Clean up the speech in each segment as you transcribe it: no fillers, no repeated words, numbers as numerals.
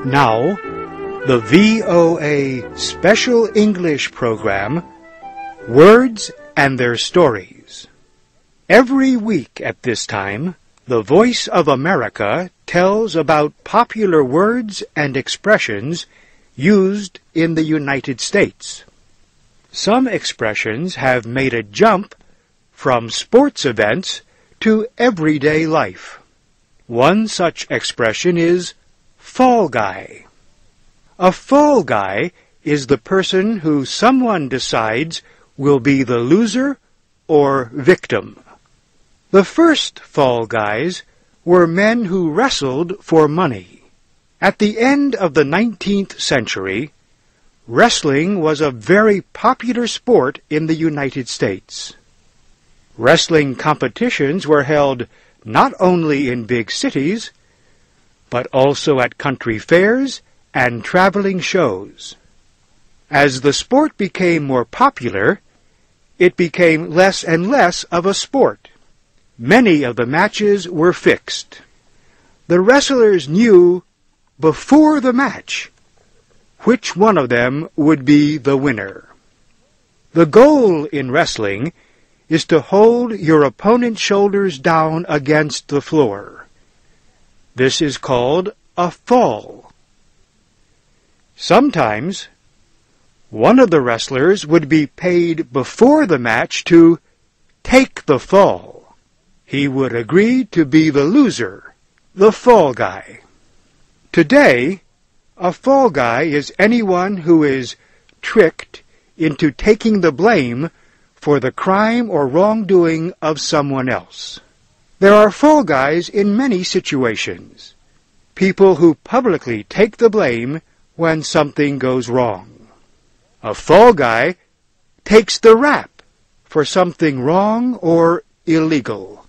Now, the VOA Special English program, Words and Their Stories. Every week at this time, the Voice of America tells about popular words and expressions used in the United States. Some expressions have made a jump from sports events to everyday life. One such expression is fall guy. A fall guy is the person who someone decides will be the loser or victim. The first fall guys were men who wrestled for money. At the end of the 19th century, wrestling was a very popular sport in the United States. Wrestling competitions were held not only in big cities, but also at country fairs and traveling shows. As the sport became more popular, it became less and less of a sport. Many of the matches were fixed. The wrestlers knew before the match which one of them would be the winner. The goal in wrestling is to hold your opponent's shoulders down against the floor. This is called a fall. Sometimes, one of the wrestlers would be paid before the match to take the fall. He would agree to be the loser, the fall guy. Today, a fall guy is anyone who is tricked into taking the blame for the crime or wrongdoing of someone else. There are fall guys in many situations. People who publicly take the blame when something goes wrong. A fall guy takes the rap for something wrong or illegal.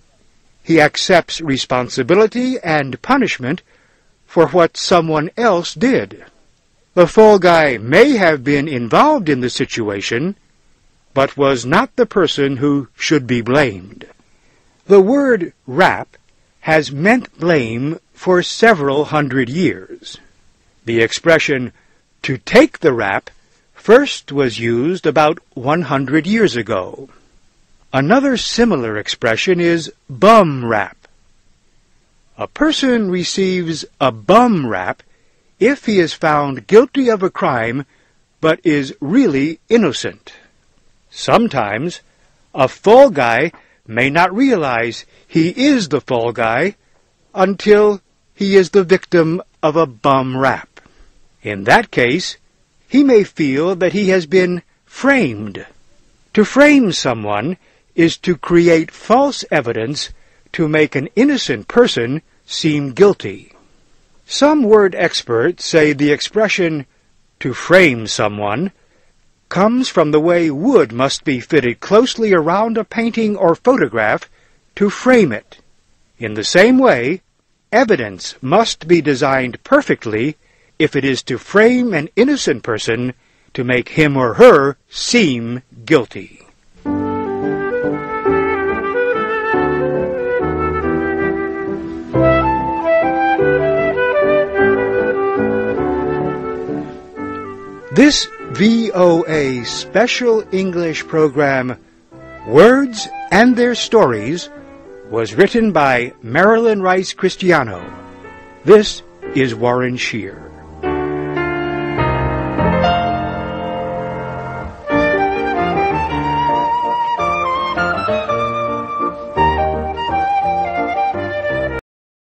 He accepts responsibility and punishment for what someone else did. The fall guy may have been involved in the situation, but was not the person who should be blamed. The word rap has meant blame for several hundred years. The expression to take the rap first was used about 100 years ago. Another similar expression is bum rap. A person receives a bum rap if he is found guilty of a crime but is really innocent. Sometimes a fall guy may not realize he is the fall guy until he is the victim of a bum rap. In that case, he may feel that he has been framed. To frame someone is to create false evidence to make an innocent person seem guilty. Some word experts say the expression to frame someone comes from the way wood must be fitted closely around a painting or photograph to frame it. In the same way, evidence must be designed perfectly if it is to frame an innocent person to make him or her seem guilty. This VOA Special English program, Words and Their Stories, was written by Marilyn Rice Cristiano. This is Warren Shear.